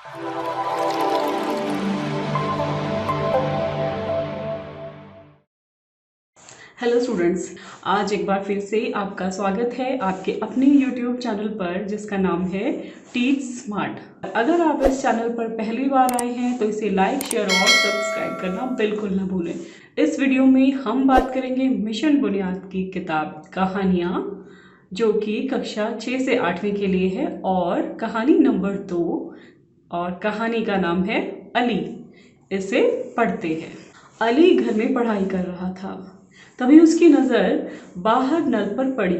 Hello students, आज एक बार फिर से आपका स्वागत है आपके अपने YouTube चैनल पर जिसका नाम है टीच स्मार्ट। अगर आप इस चैनल पर पहली बार आए हैं तो इसे लाइक, शेयर और सब्सक्राइब करना बिल्कुल ना भूलें। इस वीडियो में हम बात करेंगे मिशन बुनियाद की किताब कहानियाँ, जो कि कक्षा 6 से 8वीं के लिए है और कहानी नंबर 2 और कहानी का नाम है अली। इसे पढ़ते हैं। अली घर में पढ़ाई कर रहा था, तभी उसकी नज़र बाहर नल पर पड़ी।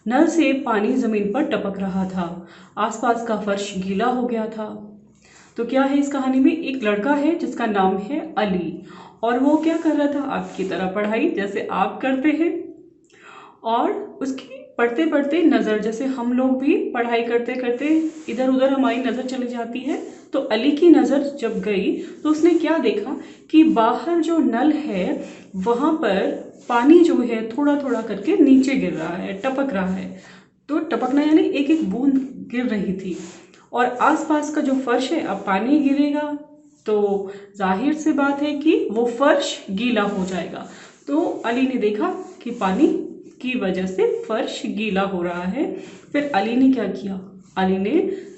नल से पानी ज़मीन पर टपक रहा था। आसपास का फर्श गीला हो गया था। तो क्या है इस कहानी में? एक लड़का है जिसका नाम है अली, और वो क्या कर रहा था? आपकी तरह पढ़ाई जैसे आप करते हैं। और उसकी पढ़ते पढ़ते नज़र, जैसे हम लोग भी पढ़ाई करते करते इधर उधर हमारी नज़र चली जाती है, तो अली की नज़र जब गई तो उसने क्या देखा कि बाहर जो नल है वहाँ पर पानी जो है थोड़ा थोड़ा करके नीचे गिर रहा है, टपक रहा है। तो टपकना यानी एक एक बूंद गिर रही थी। और आसपास का जो फर्श है, अब पानी गिरेगा तो जाहिर सी बात है कि वो फर्श गीला हो जाएगा। तो अली ने देखा कि पानी की वजह से फर्श गीला हो रहा है। फिर अली ने क्या किया? अली ने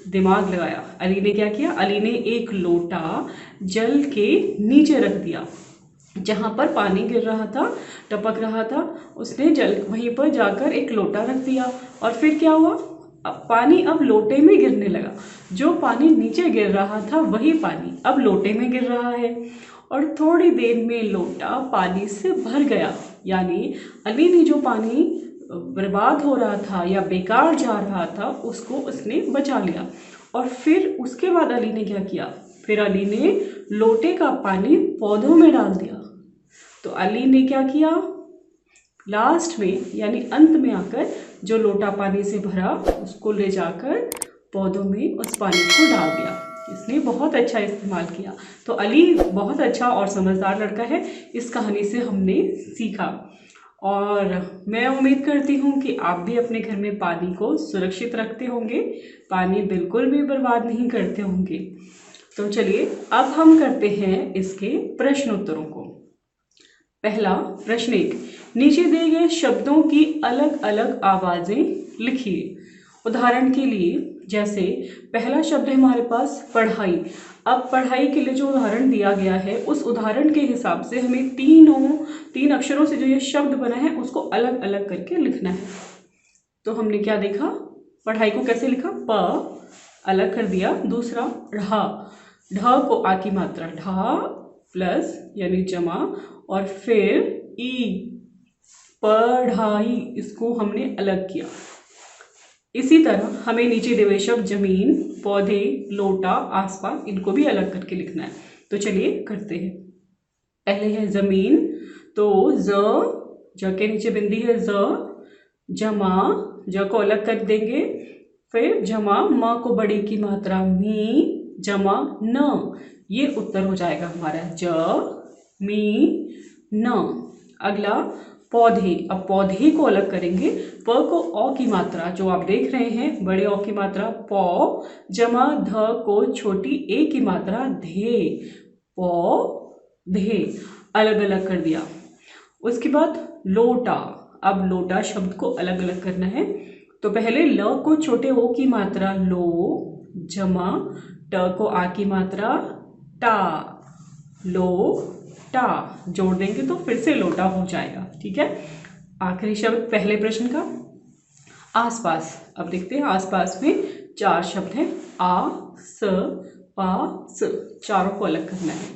दिमाग लगाया। अली ने क्या किया? अली ने एक लोटा जल के नीचे रख दिया, जहाँ पर पानी गिर रहा था, टपक रहा था। उसने जल वहीं पर जाकर एक लोटा रख दिया। और फिर क्या हुआ? अब पानी अब लोटे में गिरने लगा। जो पानी नीचे गिर रहा था वही पानी अब लोटे में गिर रहा है। और थोड़ी देर में लोटा पानी से भर गया। यानी अली ने जो पानी बर्बाद हो रहा था या बेकार जा रहा था उसको उसने बचा लिया। और फिर उसके बाद अली ने क्या किया? फिर अली ने लोटे का पानी पौधों में डाल दिया। तो अली ने क्या किया? लास्ट में यानी अंत में आकर जो लोटा पानी से भरा उसको ले जाकर पौधों में उस पानी को डाल दिया। इसने बहुत अच्छा इस्तेमाल किया। तो अली बहुत अच्छा और समझदार लड़का है, इस कहानी से हमने सीखा। और मैं उम्मीद करती हूँ कि आप भी अपने घर में पानी को सुरक्षित रखते होंगे, पानी बिल्कुल भी बर्बाद नहीं करते होंगे। तो चलिए अब हम करते हैं इसके प्रश्न उत्तरों को। पहला प्रश्न 1, नीचे दिए गए शब्दों की अलग अलग आवाज़ें लिखिए। उदाहरण के लिए जैसे पहला शब्द है हमारे पास पढ़ाई। अब पढ़ाई के लिए जो उदाहरण दिया गया है उस उदाहरण के हिसाब से हमें तीन अक्षरों से जो ये शब्द बना है उसको अलग अलग करके लिखना है। तो हमने क्या देखा? पढ़ाई को कैसे लिखा? प अलग कर दिया। दूसरा ढा, ढ को आ की मात्रा ढा प्लस यानी जमा, और फिर ई पढ़ाई, इसको हमने अलग किया। इसी तरह हमें नीचे दिए हुए शब्द जमीन, पौधे, लोटा, आसपास, इनको भी अलग करके लिखना है। तो चलिए करते हैं। पहले है जमीन, तो ज के नीचे बिंदी है ज, जमा, ज को अलग कर देंगे। फिर जमा म को बड़ी की मात्रा मी, जमा न, ये उत्तर हो जाएगा हमारा ज मी न। अगला पौधे। अब पौधे को अलग करेंगे। प को औ की मात्रा जो आप देख रहे हैं, बड़े औ की मात्रा पौ, जमा ध को छोटी ए की मात्रा धे, पौधे, अलग अलग कर दिया। उसके बाद लोटा। अब लोटा शब्द को अलग अलग करना है। तो पहले ल को छोटे ओ की मात्रा लो, जमा ट को आ की मात्रा टा, लो टा, जोड़ देंगे तो फिर से लोटा हो जाएगा। ठीक है। आखिरी शब्द पहले प्रश्न का आसपास। अब देखते हैं आसपास में 4 शब्द हैं, आ स पा स, चारों को अलग करना है।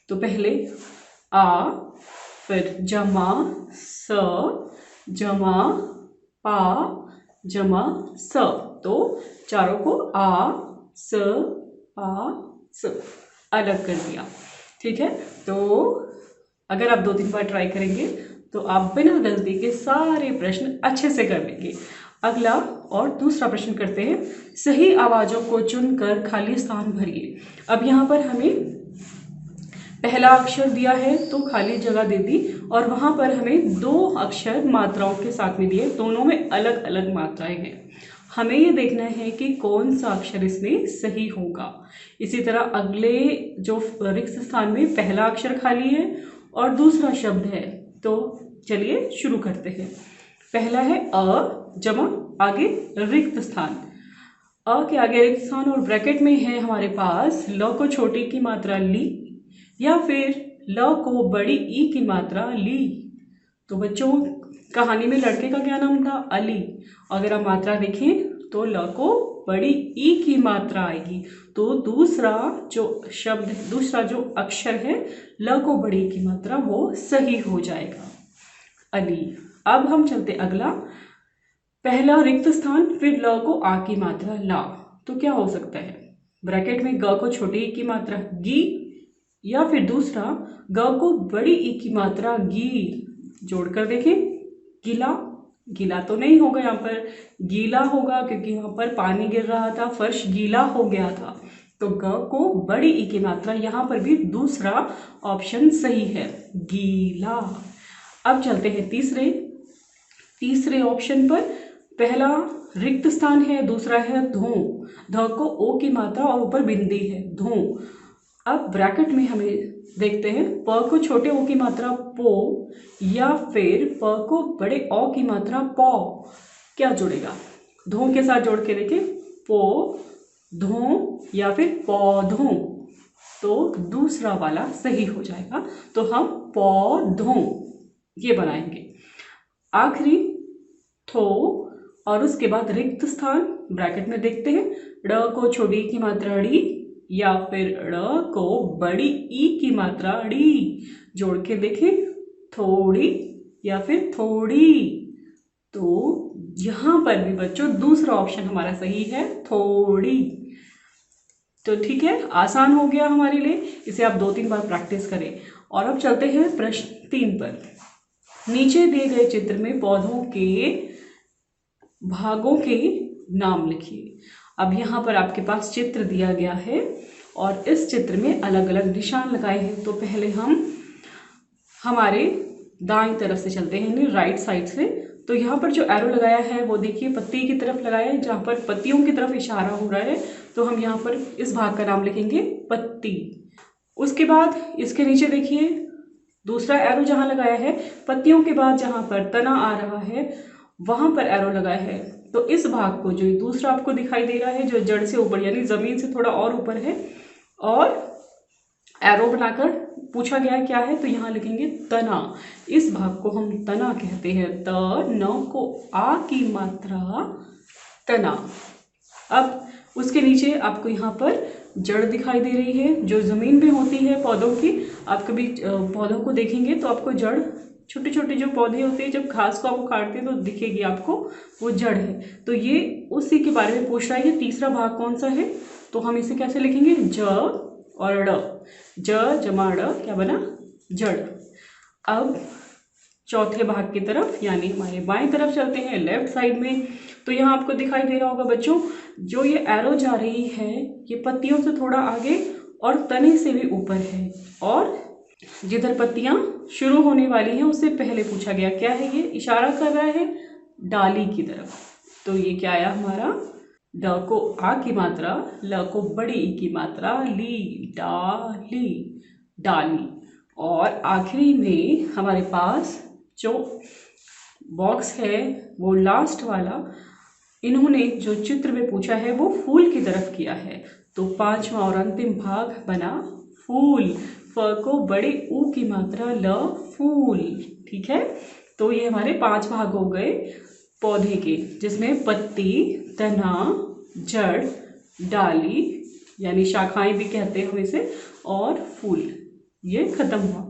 तो पहले आ, फिर जमा स, जमा पा, जमा स, तो चारों को आ स पा स अलग कर दिया। ठीक है। तो अगर आप 2-3 बार ट्राई करेंगे तो आप बिना गलती के सारे प्रश्न अच्छे से कर लेंगे। अगला और दूसरा प्रश्न करते हैं। सही आवाज़ों को चुनकर खाली स्थान भरिए। अब यहाँ पर हमें पहला अक्षर दिया है तो खाली जगह दे दी, और वहाँ पर हमें 2 अक्षर मात्राओं के साथ में दिए, दोनों में अलग अलग मात्राएं हैं। हमें ये देखना है कि कौन सा अक्षर इसमें सही होगा। इसी तरह अगले जो रिक्त स्थान में पहला अक्षर खाली है और दूसरा शब्द है, तो चलिए शुरू करते हैं। पहला है अ जमा आगे रिक्त स्थान, अ के आगे रिक्त स्थान और ब्रैकेट में है हमारे पास ल को छोटी की मात्रा ली या फिर ल को बड़ी ई की मात्रा ली। तो बच्चों, कहानी में लड़के का क्या नाम था? अली। अगर आप मात्रा देखें तो ल को बड़ी ई की मात्रा आएगी, तो दूसरा जो अक्षर है ल को बड़ी ई की मात्रा वो सही हो जाएगा, अली। अब हम चलते अगला, पहला रिक्त स्थान फिर ल को आ की मात्रा ला, तो क्या हो सकता है? ब्रैकेट में ग को छोटी ई की मात्रा गी या फिर दूसरा ग को बड़ी ई की मात्रा गी। जोड़कर देखें, गीला, गीला तो नहीं होगा, यहाँ पर गीला होगा क्योंकि यहाँ पर पानी गिर रहा था, फर्श गीला हो गया था। तो ग को बड़ी ई की मात्रा, यहाँ पर भी दूसरा ऑप्शन सही है, गीला। अब चलते हैं तीसरे ऑप्शन पर। पहला रिक्त स्थान है, दूसरा है धो, ध को ओ की मात्रा और ऊपर बिंदी है, धो। अब ब्रैकेट में हमें देखते हैं प को छोटे ओ की मात्रा पो या फिर प को बड़े ओ की मात्रा पौ। क्या जुड़ेगा? धो के साथ जोड़ के देखें, पो धो या फिर पौधों, तो दूसरा वाला सही हो जाएगा। तो हम पौधों ये बनाएंगे। आखिरी थो और उसके बाद रिक्त स्थान, ब्रैकेट में देखते हैं ड़ को छोटी की मात्रा ड़ी या फिर ड़ को बड़ी ई की मात्रा ड़ी। जोड़ के देखें, थोड़ी या फिर थोड़ी। तो यहाँ पर भी बच्चों दूसरा ऑप्शन हमारा सही है, थोड़ी। तो ठीक है, आसान हो गया हमारे लिए, इसे आप 2-3 बार प्रैक्टिस करें। और अब चलते हैं प्रश्न 3 पर। नीचे दिए गए चित्र में पौधों के भागों के नाम लिखिए। अब यहाँ पर आपके पास चित्र दिया गया है और इस चित्र में अलग अलग निशान लगाए हैं। तो पहले हम हमारे दाईं तरफ से चलते हैं, यानी राइट साइड से। तो यहाँ पर जो एरो लगाया है वो देखिए पत्ती की तरफ लगाया है, जहाँ पर पत्तियों की तरफ इशारा हो रहा है। तो हम यहाँ पर इस भाग का नाम लिखेंगे पत्ती। उसके बाद इसके नीचे देखिए दूसरा एरो जहाँ लगाया है, पत्तियों के बाद जहाँ पर तना आ रहा है वहाँ पर एरो लगाया है। तो इस भाग को, जो दूसरा आपको दिखाई दे रहा है, जो जड़ से ऊपर यानी ज़मीन से थोड़ा और ऊपर है, और एरो बनाकर पूछा गया क्या है, तो यहाँ लिखेंगे तना। इस भाग को हम तना कहते हैं, त न को आ की मात्रा तना। अब उसके नीचे आपको यहाँ पर जड़ दिखाई दे रही है, जो ज़मीन में होती है पौधों की। आप कभी पौधों को देखेंगे तो आपको जड़, छोटे छोटे जो पौधे होते हैं, जब घास को आप उखाड़ते हैं तो दिखेगी आपको, वो जड़ है। तो ये उसी के बारे में पूछ रहा है, ये तीसरा भाग कौन सा है। तो हम इसे कैसे लिखेंगे, ज और ड़, ज जमा ड़ क्या बना, जड़। अब चौथे भाग की तरफ यानी हमारे बाएं तरफ चलते हैं, लेफ्ट साइड में। तो यहाँ आपको दिखाई दे रहा होगा बच्चों, जो ये एरो जा रही है ये पत्तियों से थोड़ा आगे और तने से भी ऊपर है, और जिधर पत्तियां शुरू होने वाली हैं उससे पहले पूछा गया क्या है, ये इशारा कर रहा है डाली की तरफ। तो ये क्या आया हमारा, ड को आ की मात्रा, ल को बड़ी ई की मात्रा, ली, डाली, डाली। और आखिरी में हमारे पास जो बॉक्स है वो लास्ट वाला, इन्होंने जो चित्र में पूछा है वो फूल की तरफ किया है। तो पांचवा और अंतिम भाग बना फूल, फ को बड़े ऊ की मात्रा ल, फूल। ठीक है, तो ये हमारे 5 भाग हो गए पौधे के, जिसमें पत्ती, तना, जड़, डाली यानी शाखाएं भी कहते हैं हम इसे, और फूल। ये खत्म हुआ।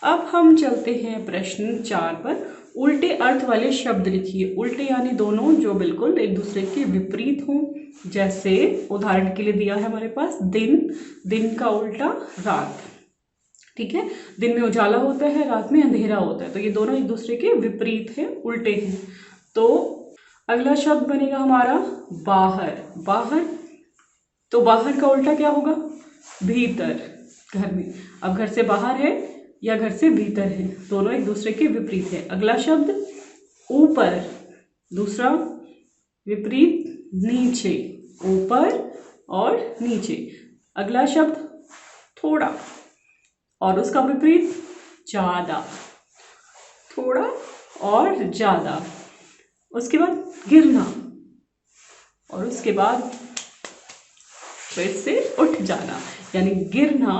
अब हम चलते हैं प्रश्न 4 पर। उल्टे अर्थ वाले शब्द लिखिए। उल्टे यानी दोनों जो बिल्कुल एक दूसरे के विपरीत हों। जैसे उदाहरण के लिए दिया है हमारे पास दिन, दिन का उल्टा रात। ठीक है, दिन में उजाला होता है, रात में अंधेरा होता है, तो ये दोनों एक दूसरे के विपरीत हैं, उल्टे हैं। तो अगला शब्द बनेगा हमारा बाहर। बाहर, तो बाहर का उल्टा क्या होगा, भीतर, घर में। अब घर से बाहर है या घर से भीतर है, दोनों एक दूसरे के विपरीत है। अगला शब्द ऊपर, दूसरा विपरीत नीचे, ऊपर और नीचे। अगला शब्द थोड़ा और उसका विपरीत ज़्यादा, थोड़ा और ज़्यादा। उसके बाद गिरना और उसके बाद फिर से उठ जाना, यानी गिरना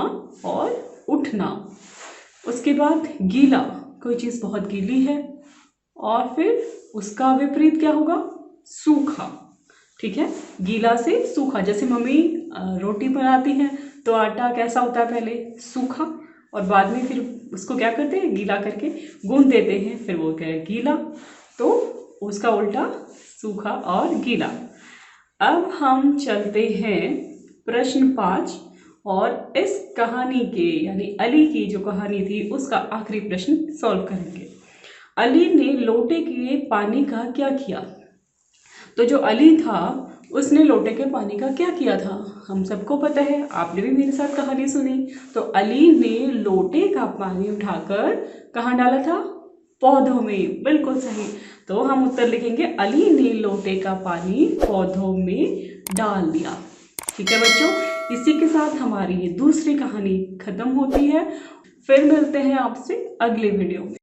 और उठना। उसके बाद गीला, कोई चीज़ बहुत गीली है, और फिर उसका विपरीत क्या होगा? सूखा। ठीक है, गीला से सूखा। जैसे मम्मी रोटी बनाती हैं तो आटा कैसा होता है? पहले सूखा, और बाद में फिर उसको क्या करते हैं? गीला करके गूंद देते हैं, फिर वो क्या है? गीला। तो उसका उल्टा सूखा और गीला। अब हम चलते हैं प्रश्न 5 और इस कहानी के यानी अली की जो कहानी थी उसका आखिरी प्रश्न सॉल्व करेंगे। अली ने लोटे के पानी का क्या किया? तो जो अली था उसने लोटे के पानी का क्या किया था? हम सबको पता है, आपने भी मेरे साथ कहानी सुनी। तो अली ने लोटे का पानी उठाकर कहाँ डाला था? पौधों में। बिल्कुल सही। तो हम उत्तर लिखेंगे, अली ने लोटे का पानी पौधों में डाल दिया। ठीक है बच्चों, इसी के साथ हमारी ये दूसरी कहानी खत्म होती है। फिर मिलते हैं आपसे अगले वीडियो में।